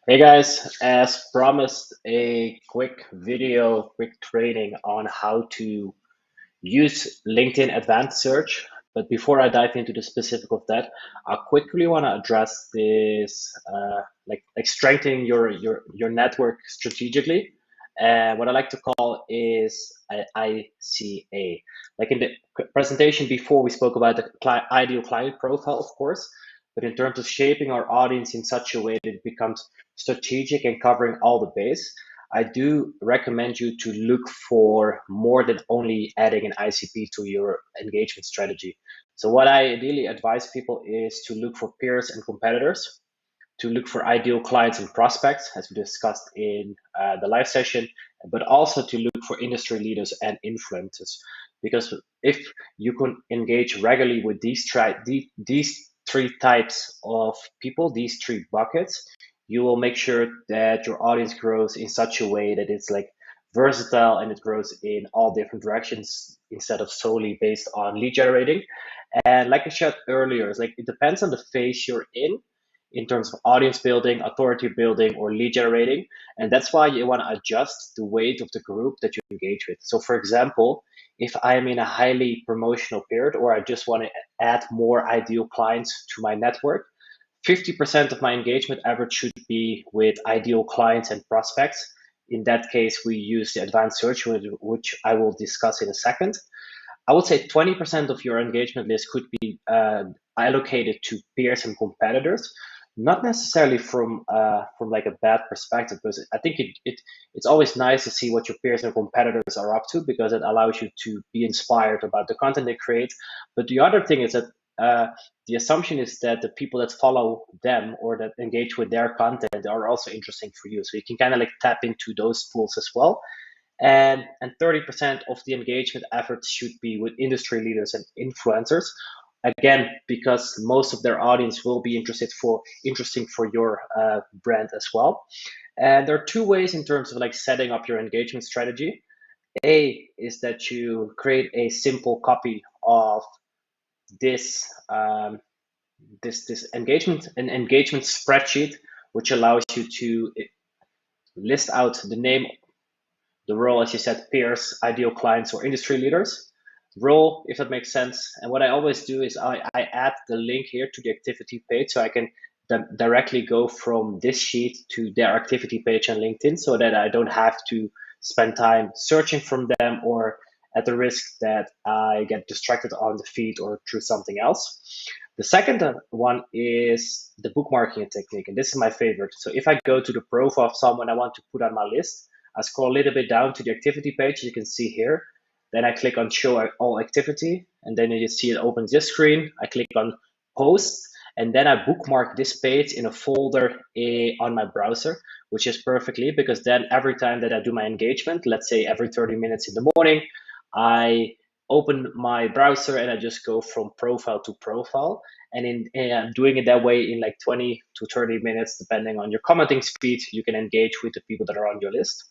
Hey guys, as promised, a quick video, quick training on how to use LinkedIn Advanced Search. But before I dive into the specific of that, I quickly want to address this, like strengthening your network strategically. And what I like to call is ICA. Like in the presentation before, we spoke about the ideal client profile, of course, but in terms of shaping our audience in such a way that it becomes strategic and covering all the base. I do recommend you to look for more than only adding an ICP to your engagement strategy. So, what I ideally advise people is to look for peers and competitors, to look for ideal clients and prospects, as we discussed in the live session, but also to look for industry leaders and influencers. Because if you can engage regularly with these three types of people, these three buckets, you will make sure that your audience grows in such a way that it's like versatile and it grows in all different directions instead of solely based on lead generating. And like I said earlier, it's like it depends on the phase you're in terms of audience building, authority building, or lead generating. And that's why you want to adjust the weight of the group that you engage with. So, for example, if I am in a highly promotional period or I just want to add more ideal clients to my network, 50% of my engagement average should be with ideal clients and prospects. In that case, we use the advanced search, which I will discuss in a second. I would say 20% of your engagement list could be allocated to peers and competitors, not necessarily from like a bad perspective, because I think it's always nice to see what your peers and competitors are up to because it allows you to be inspired about the content they create. But the other thing is that uh, the assumption is that the people that follow them or that engage with their content are also interesting for you. So you can kind of like tap into those pools as well, and 30% of the engagement efforts should be with industry leaders and influencers, again because most of their audience will be interesting for your brand as well. And there are two ways in terms of like setting up your engagement strategy. A is that you create a simple copy of this this engagement spreadsheet, which allows you to list out the name, the role, as you said, peers, ideal clients, or industry leaders. Role, if that makes sense. And what I always do is I add the link here to the activity page so I can directly go from this sheet to their activity page on LinkedIn so that I don't have to spend time searching from them or at the risk that I get distracted on the feed or through something else. The second one is the bookmarking technique, and this is my favorite. So if I go to the profile of someone I want to put on my list, I scroll a little bit down to the activity page, you can see here. Then I click on show all activity, and then you see it opens this screen. I click on post, and then I bookmark this page in a folder on my browser, which is perfectly because then every time that I do my engagement, let's say every 30 minutes in the morning, I open my browser and I just go from profile to profile. And in doing it that way in like 20 to 30 minutes, depending on your commenting speed, you can engage with the people that are on your list.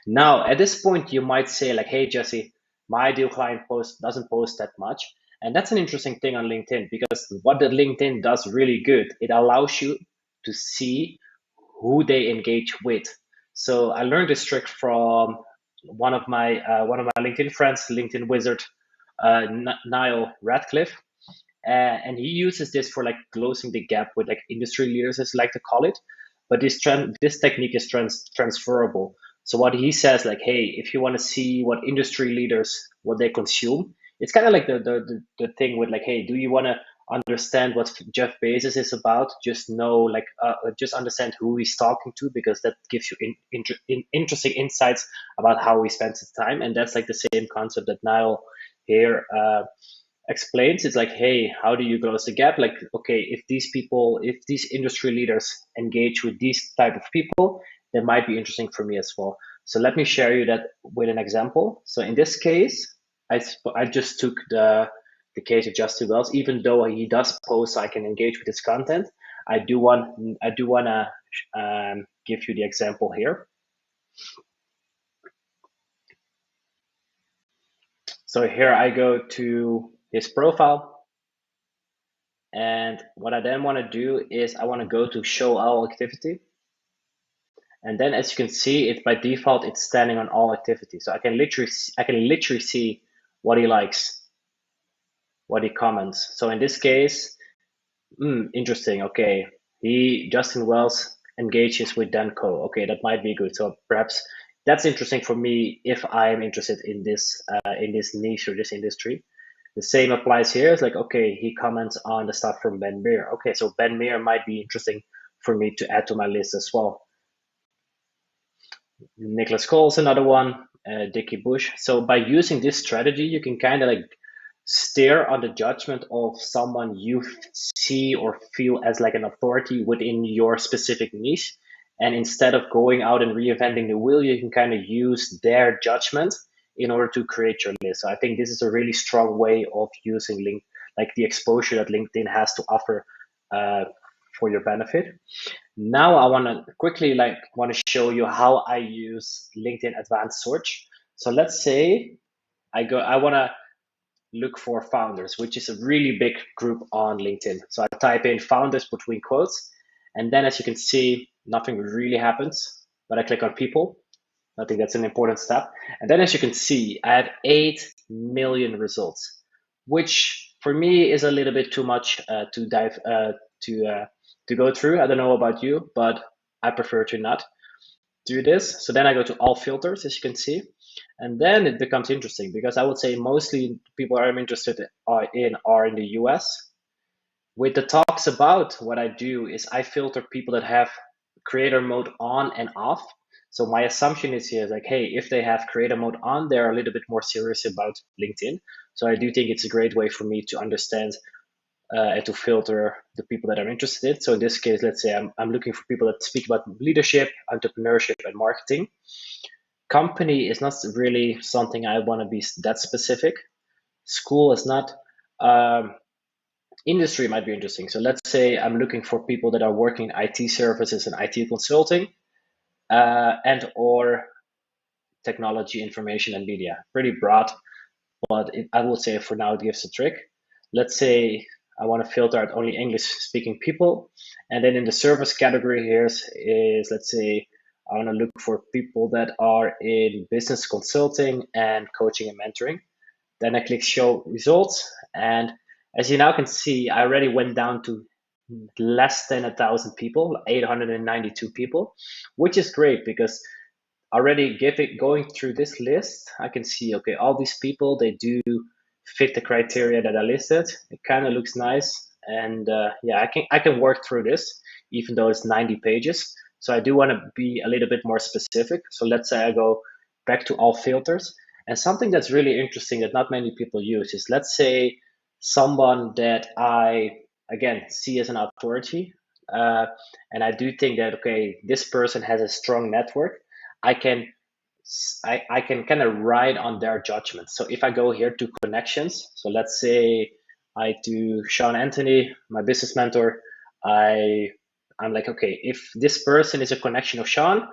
Now, at this point, you might say like, hey, Jesse, my ideal client post doesn't post that much. And that's an interesting thing on LinkedIn because what the LinkedIn does really good, it allows you to see who they engage with. So I learned this trick from one of my LinkedIn friends, LinkedIn wizard, Niall Radcliffe, and he uses this for like closing the gap with like industry leaders, as I like to call it. But this technique is transferable. So what he says, like, hey, if you want to see what industry leaders what they consume, it's kind of like the thing with like, hey, do you want to understand what Jeff Bezos is about? Just know, like, just understand who he's talking to because that gives you interesting insights about how he spends his time, and that's like the same concept that Niall here explains. It's like, hey, how do you close the gap? Like, okay, if these industry leaders engage with these type of people, that might be interesting for me as well. So let me share you that with an example. So in this case, I just took the case of Justin Wells. Even though he does post, so I can engage with his content. I do wanna give you the example here. So here I go to his profile. And what I then want to do is I want to go to show all activity. And then as you can see, it by default, it's standing on all activity. So I can literally see what he likes, what he comments. So in this case, interesting. Okay, Justin Wells engages with Danco. Okay, that might be good. So perhaps that's interesting for me if I'm interested in this niche or this industry. The same applies here. It's like, okay, he comments on the stuff from Ben Meir. Okay, so Ben Meir might be interesting for me to add to my list as well. Nicholas Cole's another one, Dickie Bush. So by using this strategy, you can kind of like steer on the judgment of someone you see or feel as like an authority within your specific niche. And instead of going out and reinventing the wheel, you can kind of use their judgment in order to create your list. So I think this is a really strong way of using like the exposure that LinkedIn has to offer for your benefit. Now I want to quickly want to show you how I use LinkedIn Advanced Search. So let's say I want to look for founders, which is a really big group on LinkedIn. So I type in founders between quotes, and then as you can see, nothing really happens, but I click on people. I think that's an important step. And then as you can see, I had 8 million results, which for me is a little bit too much to go through. I don't know about you, but I prefer to not do this. So then I go to all filters, as you can see. And then it becomes interesting because I would say mostly people I'm interested in are in the US. With the talks about what I do is I filter people that have creator mode on and off. So my assumption is here like, hey, if they have creator mode on, they're a little bit more serious about LinkedIn. So I do think it's a great way for me to understand and to filter the people that I'm interested in. So in this case, let's say I'm looking for people that speak about leadership, entrepreneurship, and marketing. Company is not really something I want to be that specific. School is not. Industry might be interesting. So let's say I'm looking for people that are working in IT services and IT consulting, and or technology, information, and media. Pretty broad, but I will say for now it gives a trick. Let's say I want to filter out only English speaking people. And then in the service category here is let's say I want to look for people that are in business consulting and coaching and mentoring. Then I click show results. And as you now can see, I already went down to less than 1,000 people, 892 people, which is great because already going through this list, I can see, okay, all these people, they do fit the criteria that I listed. It kind of looks nice. And yeah, I can work through this, even though it's 90 pages. So I do want to be a little bit more specific. So let's say I go back to all filters. And something that's really interesting that not many people use is let's say someone that I, again, see as an authority. And I do think that, okay, this person has a strong network. I can I can kind of ride on their judgment. So if I go here to connections, so let's say I do Sean Anthony, my business mentor, I'm like, okay, if this person is a connection of Sean,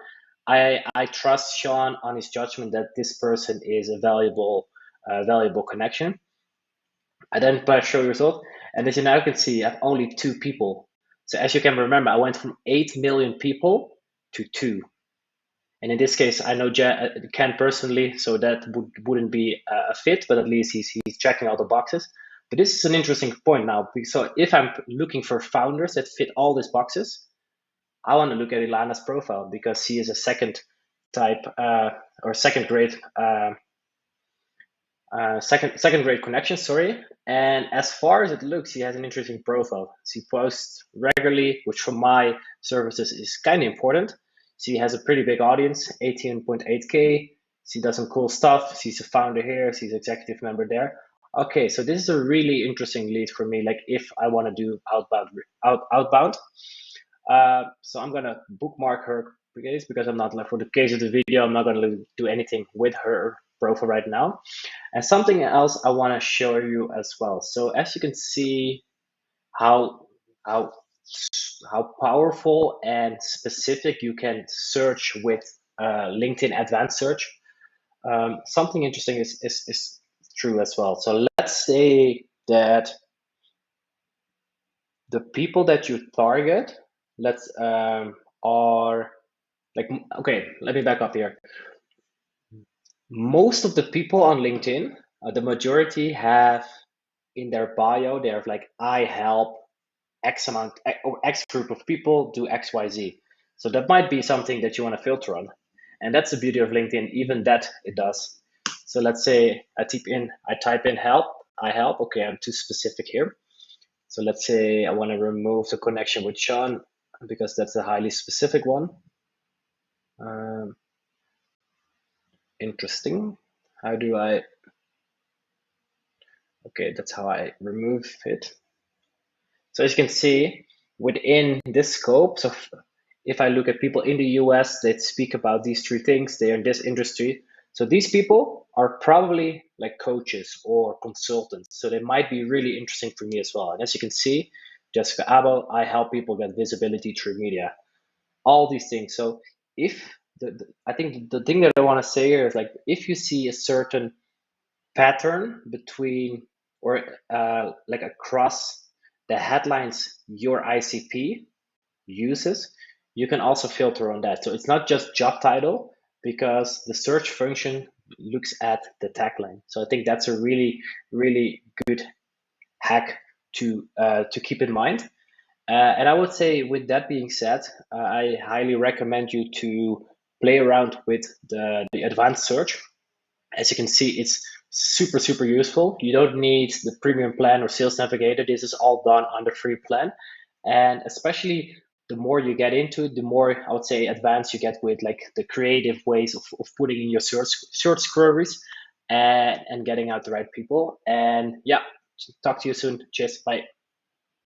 I trust Sean on his judgment that this person is a valuable connection. I then press show result, and as you now can see, I have only 2 people. So as you can remember, I went from 8 million people to 2. And in this case, I know Ken personally, so that wouldn't be a fit, but at least he's checking all the boxes. But this is an interesting point now. So if I'm looking for founders that fit all these boxes, I want to look at Ilana's profile because she is a second type or second grade second grade connection, sorry. And as far as it looks, she has an interesting profile. She posts regularly, which for my services is kind of important. She has a pretty big audience, 18.8K. She does some cool stuff. She's a founder here. She's executive member there. Okay, so this is a really interesting lead for me. Like if I want to do outbound. So I'm gonna bookmark her case because I'm not like for the case of the video. I'm not gonna do anything with her profile right now. And something else I want to show you as well. So as you can see, how how how powerful and specific you can search with LinkedIn Advanced Search. Something interesting is true as well. So let's say that the people that you target, are like, okay, let me back up here. Most of the people on LinkedIn, the majority have in their bio, they have like, I help X amount or X group of people do XYZ. So that might be something that you want to filter on. And that's the beauty of LinkedIn, even that it does. So let's say I type in help, I help. Okay, I'm too specific here. So let's say I want to remove the connection with Sean because that's a highly specific one. Um, Interesting. How do I? Okay, that's how I remove it. So as you can see, within this scope, so if I look at people in the US that speak about these three things, they're in this industry. So these people are probably like coaches or consultants. So they might be really interesting for me as well. And as you can see, Jessica Abel, I help people get visibility through media, all these things. So if I think the thing that I want to say here is like, if you see a certain pattern between or like across the headlines your ICP uses, you can also filter on that. So it's not just job title because the search function looks at the tagline. So I think that's a really, really good hack to keep in mind. And I would say, with that being said, I highly recommend you to play around with the advanced search. As you can see, it's super, super useful. You don't need the premium plan or sales navigator. This is all done on the free plan. And especially the more you get into, the more I would say advanced you get with like the creative ways of putting in your search queries and getting out the right people. And yeah, talk to you soon. Cheers. Bye.